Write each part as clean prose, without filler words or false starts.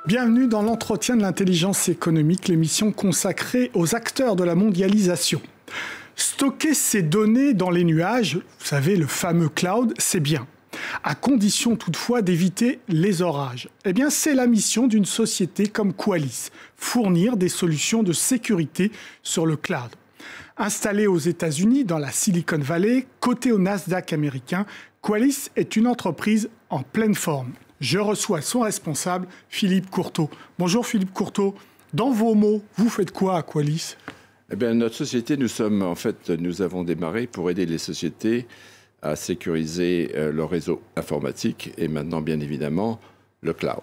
Bienvenue dans l'entretien de l'intelligence économique, l'émission consacrée aux acteurs de la mondialisation. Stocker ces données dans les nuages, vous savez, le fameux cloud, c'est bien. À condition toutefois d'éviter les orages. Eh bien, c'est la mission d'une société comme Qualys, fournir des solutions de sécurité sur le cloud. Installée aux États-Unis, dans la Silicon Valley, cotée au Nasdaq américain, Qualys est une entreprise en pleine forme. Je reçois son responsable, Philippe Courteau. Bonjour Philippe Courteau. Dans vos mots, vous faites quoi à Qualys ? Eh bien, notre société, nous avons démarré pour aider les sociétés à sécuriser leur réseau informatique et maintenant, bien évidemment, le cloud.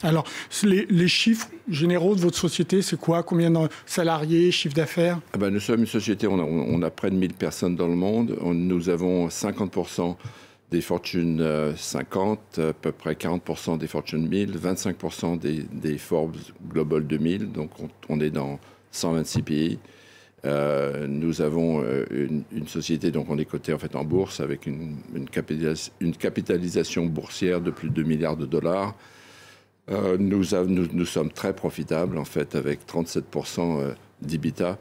Alors, les chiffres généraux de votre société, c'est quoi? Combien de salariés, chiffre d'affaires? Nous sommes une société, on a près de 1000 personnes dans le monde. Nous avons 50% des Fortune 50, à peu près 40% des Fortune 1000, 25% des Forbes Global 2000. Donc, on est dans 126 pays. Nous avons une société, donc on est coté en fait en bourse avec une capitalisation boursière de plus de 2 milliards de dollars. Nous sommes très profitables en fait avec 37% d'EBITDA.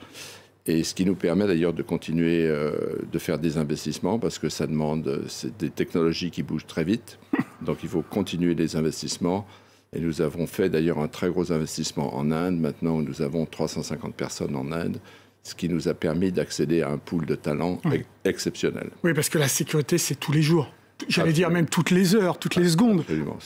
Et ce qui nous permet d'ailleurs de continuer de faire des investissements parce que ça demande, c'est des technologies qui bougent très vite. Donc il faut continuer les investissements. Et nous avons fait d'ailleurs un très gros investissement en Inde. Maintenant, nous avons 350 personnes en Inde, ce qui nous a permis d'accéder à un pool de talents exceptionnel. Oui, parce que la sécurité, c'est tous les jours. J'allais dire même toutes les heures, toutes les secondes. Absolument.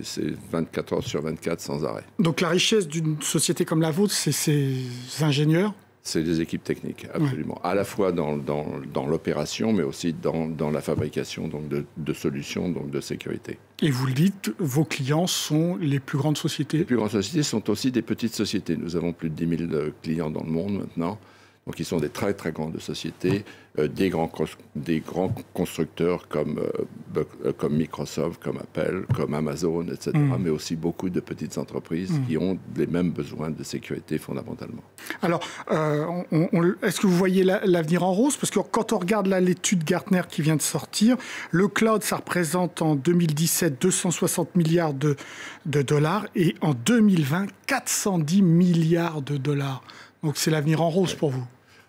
C'est 24 heures sur 24 sans arrêt. Donc la richesse d'une société comme la vôtre, c'est ses ingénieurs? C'est des équipes techniques, absolument. À la fois dans l'opération, mais aussi dans la fabrication donc de solutions donc de sécurité. Et vous le dites, vos clients sont les plus grandes sociétés? Les plus grandes sociétés sont aussi des petites sociétés. Nous avons plus de 10 000 clients dans le monde maintenant. Donc, ils sont des très, très grandes sociétés, des grands constructeurs comme Microsoft, comme Apple, comme Amazon, etc., mais aussi beaucoup de petites entreprises qui ont les mêmes besoins de sécurité fondamentalement. Alors, est-ce que vous voyez l'avenir en rose? Parce que quand on regarde l'étude Gartner qui vient de sortir, le cloud, ça représente en 2017 260 milliards de dollars et en 2020, 410 milliards de dollars. Donc, c'est l'avenir en rose pour vous.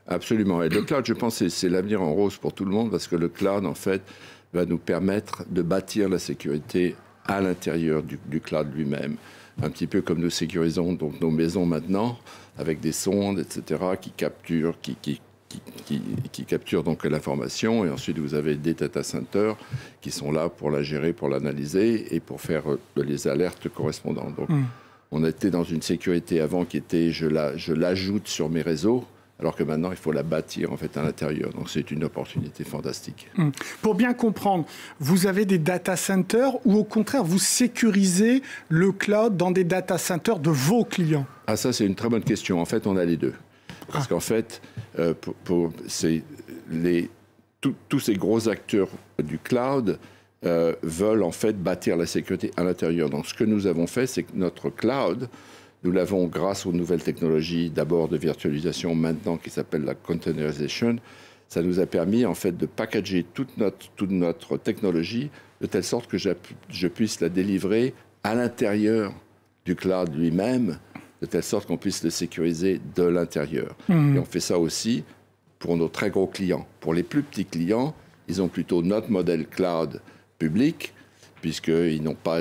Absolument. Et le cloud, je pense, c'est l'avenir en rose pour tout le monde parce que le cloud, en fait, va nous permettre de bâtir la sécurité à l'intérieur du cloud lui-même. Un petit peu comme nous sécurisons donc nos maisons maintenant avec des sondes, etc., qui capturent donc l'information. Et ensuite, vous avez des data centers qui sont là pour la gérer, pour l'analyser et pour faire les alertes correspondantes. Donc, on était dans une sécurité avant qui était je l'ajoute sur mes réseaux, alors que maintenant, il faut la bâtir en fait à l'intérieur. Donc, c'est une opportunité fantastique. Pour bien comprendre, vous avez des data centers ou au contraire, vous sécurisez le cloud dans des data centers de vos clients? Ah, ça, c'est une très bonne question. En fait, on a les deux. Parce qu'en fait, tous ces gros acteurs du cloud veulent en fait bâtir la sécurité à l'intérieur. Donc, ce que nous avons fait, c'est que notre cloud, nous l'avons grâce aux nouvelles technologies, d'abord de virtualisation, maintenant qui s'appelle la containerisation. Ça nous a permis en fait de packager toute notre technologie de telle sorte que je puisse la délivrer à l'intérieur du cloud lui-même, de telle sorte qu'on puisse le sécuriser de l'intérieur. Et on fait ça aussi pour nos très gros clients. Pour les plus petits clients, ils ont plutôt notre modèle cloud public, puisqu'ils n'ont pas,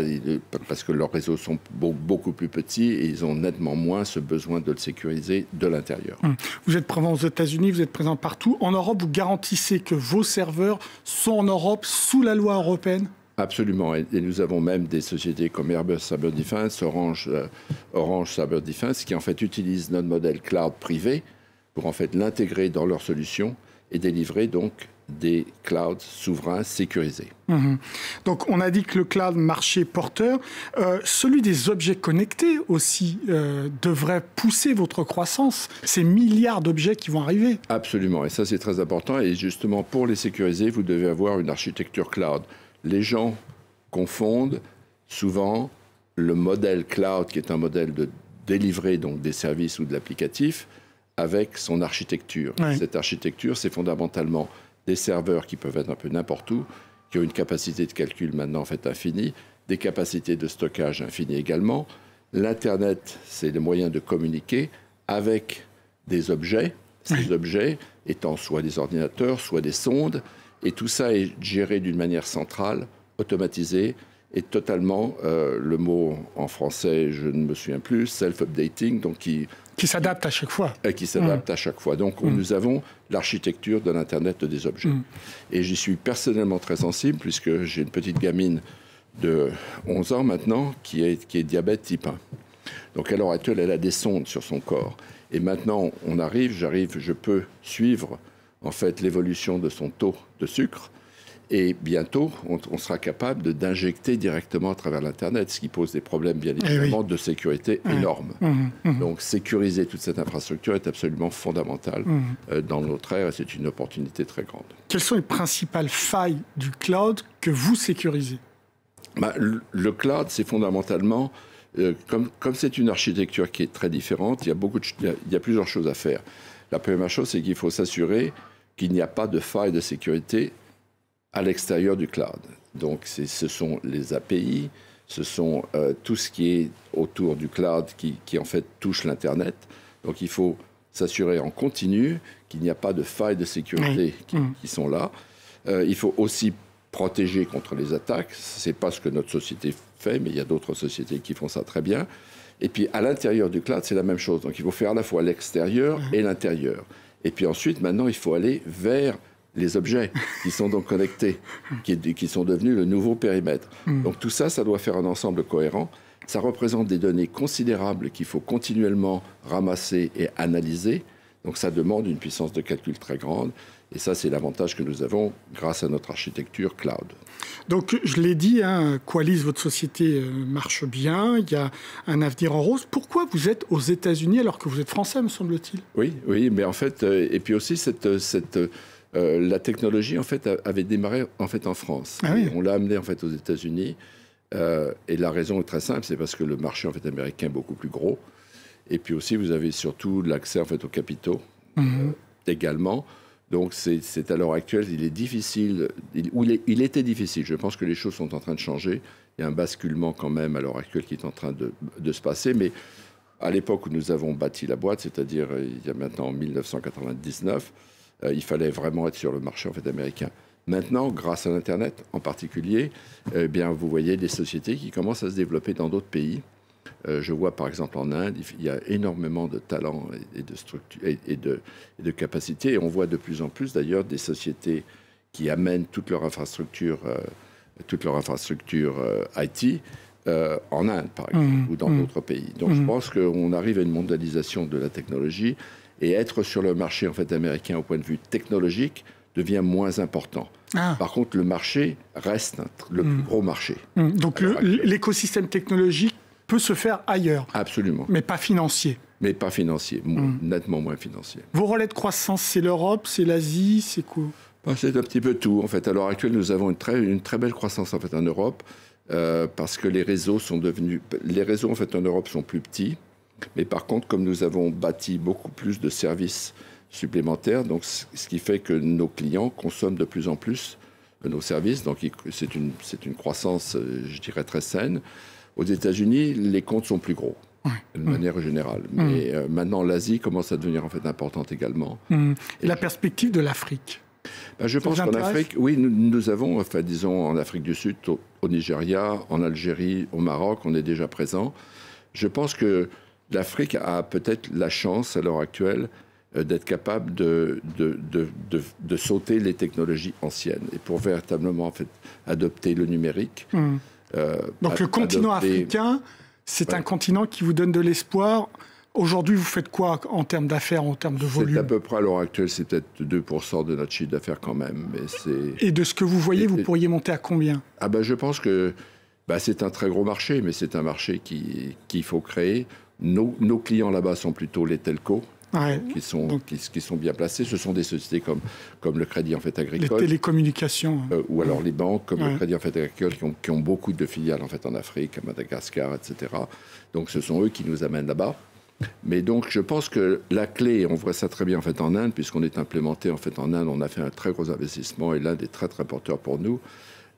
parce que leurs réseaux sont beaucoup plus petits et ils ont nettement moins ce besoin de le sécuriser de l'intérieur. Vous êtes présent aux États-Unis, vous êtes présent partout. En Europe, vous garantissez que vos serveurs sont en Europe sous la loi européenne? Absolument. Et nous avons même des sociétés comme Airbus Cyber Defense, Orange Cyber Defense, qui en fait utilisent notre modèle cloud privé pour en fait l'intégrer dans leur solution et délivrer donc des clouds souverains sécurisés. Donc, on a dit que le cloud marchait porteur. Celui des objets connectés aussi devrait pousser votre croissance. Ces milliards d'objets qui vont arriver. Absolument. Et ça, c'est très important. Et justement, pour les sécuriser, vous devez avoir une architecture cloud. Les gens confondent souvent le modèle cloud, qui est un modèle de délivrer donc des services ou de l'applicatif, avec son architecture. Oui. Cette architecture, c'est fondamentalement des serveurs qui peuvent être un peu n'importe où, qui ont une capacité de calcul maintenant en fait infinie, des capacités de stockage infinies également, L'Internet, c'est le moyen de communiquer avec des objets, ces objets étant soit des ordinateurs, soit des sondes, et tout ça est géré d'une manière centrale, automatisée, et totalement, le mot en français, je ne me souviens plus, self-updating, donc qui s'adapte à chaque fois. Qui s'adapte à chaque fois. Donc, nous avons l'architecture de l'Internet des objets. Et j'y suis personnellement très sensible, puisque j'ai une petite gamine de 11 ans maintenant, qui est diabète type 1. Donc, à l'heure actuelle, elle a des sondes sur son corps. Et maintenant, je peux suivre, en fait, l'évolution de son taux de sucre. Et bientôt, on sera capable d'injecter directement à travers l'Internet, ce qui pose des problèmes, bien évidemment, de sécurité énormes. Donc, sécuriser toute cette infrastructure est absolument fondamental dans notre ère, et c'est une opportunité très grande. Quelles sont les principales failles du cloud que vous sécurisez ? Le cloud, c'est fondamentalement, comme c'est une architecture qui est très différente, il y a plusieurs choses à faire. La première chose, c'est qu'il faut s'assurer qu'il n'y a pas de faille de sécurité à l'extérieur du cloud. Donc, ce sont les API, ce sont tout ce qui est autour du cloud qui en fait touche l'Internet. Donc, il faut s'assurer en continu qu'il n'y a pas de failles de sécurité qui sont là. Il faut aussi protéger contre les attaques. Ce n'est pas ce que notre société fait, mais il y a d'autres sociétés qui font ça très bien. Et puis, à l'intérieur du cloud, c'est la même chose. Donc, il faut faire à la fois l'extérieur et l'intérieur. Et puis ensuite, maintenant, il faut aller vers les objets qui sont donc connectés, qui sont devenus le nouveau périmètre. Donc tout ça, ça doit faire un ensemble cohérent. Ça représente des données considérables qu'il faut continuellement ramasser et analyser. Donc ça demande une puissance de calcul très grande. Et ça, c'est l'avantage que nous avons grâce à notre architecture cloud. Donc, je l'ai dit, Qualys, votre société marche bien, il y a un avenir en rose. Pourquoi vous êtes aux États-Unis alors que vous êtes français, me semble-t-il ? Oui, mais en fait, et puis aussi la technologie en fait avait démarré en fait en France. On l'a amené en fait aux États-Unis. Et la raison est très simple, c'est parce que le marché en fait américain est beaucoup plus gros. Et puis aussi, vous avez surtout l'accès en fait aux capitaux également. Donc, c'est à l'heure actuelle, il est difficile, il était difficile. Je pense que les choses sont en train de changer. Il y a un basculement quand même à l'heure actuelle qui est en train de se passer. Mais à l'époque où nous avons bâti la boîte, c'est-à-dire il y a maintenant 1999, il fallait vraiment être sur le marché en fait américain. Maintenant, grâce à l'Internet en particulier, bien, vous voyez des sociétés qui commencent à se développer dans d'autres pays. Je vois par exemple en Inde, il y a énormément de talents et de structures et de capacités. Et on voit de plus en plus d'ailleurs des sociétés qui amènent toute leur infrastructure IT en Inde, par exemple, ou dans d'autres pays. Donc je pense qu'on arrive à une mondialisation de la technologie et être sur le marché en fait américain au point de vue technologique devient moins important. Par contre, le marché reste le plus gros marché. Donc l'écosystème technologique peut se faire ailleurs. Absolument. Mais pas financier. Mais pas financier, nettement moins financier. Vos relais de croissance, c'est l'Europe, c'est l'Asie, c'est quoi ? C'est un petit peu tout. En fait, à l'heure actuelle, nous avons une très belle croissance en fait en Europe parce que les réseaux en fait en Europe sont plus petits. Mais par contre, comme nous avons bâti beaucoup plus de services supplémentaires, donc ce qui fait que nos clients consomment de plus en plus nos services. Donc c'est une croissance, je dirais, très saine. Aux États-Unis, les comptes sont plus gros, de manière générale. Mais maintenant, l'Asie commence à devenir en fait importante également. Et la perspective de l'Afrique ? Je pense qu'en Afrique, oui, nous avons, enfin, disons, en Afrique du Sud, au Nigeria, en Algérie, au Maroc, on est déjà présent. Je pense que l'Afrique a peut-être la chance, à l'heure actuelle, d'être capable de sauter les technologies anciennes et pour véritablement en fait, adopter le numérique. Donc le continent africain, c'est un continent qui vous donne de l'espoir. Aujourd'hui, vous faites quoi en termes d'affaires, en termes de volume ? C'est à peu près, à l'heure actuelle, c'est peut-être 2% de notre chiffre d'affaires quand même. Mais et de ce que vous voyez, vous pourriez monter à combien ? Je pense que c'est un très gros marché, mais c'est un marché qu'il faut créer. Nos clients là-bas sont plutôt les telcos. Qui sont bien placés. Ce sont des sociétés comme le Crédit en fait agricole. Les télécommunications. Ou alors les banques comme le Crédit en fait agricole qui ont beaucoup de filiales en fait en Afrique, à Madagascar, etc. Donc ce sont eux qui nous amènent là-bas. Mais donc je pense que la clé, on voit ça très bien en fait en Inde, puisqu'on est implémenté en fait en Inde, on a fait un très gros investissement et l'Inde est très très porteur pour nous.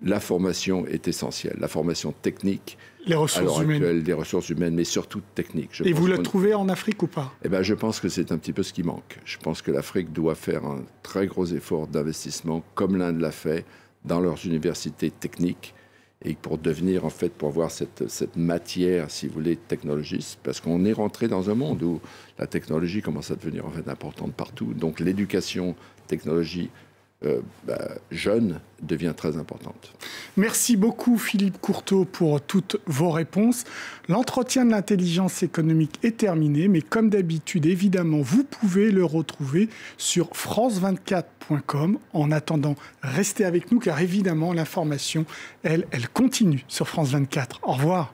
la formation est essentielle. La formation technique, les ressources humaines. Actuelle, des ressources humaines, mais surtout techniques. Et vous la trouvez en Afrique ou pas? Eh ben, je pense que c'est un petit peu ce qui manque. Je pense que l'Afrique doit faire un très gros effort d'investissement, comme l'Inde l'a fait, dans leurs universités techniques, et pour devenir, en fait, pour avoir cette matière, si vous voulez, technologiste, parce qu'on est rentré dans un monde où la technologie commence à devenir, en fait, importante partout. Donc, l'éducation, technologie, jeune devient très importante. Merci beaucoup Philippe Courteau pour toutes vos réponses. L'entretien de l'intelligence économique est terminé, mais comme d'habitude, évidemment, vous pouvez le retrouver sur france24.com. En attendant, restez avec nous car évidemment, l'information, elle continue sur France 24. Au revoir.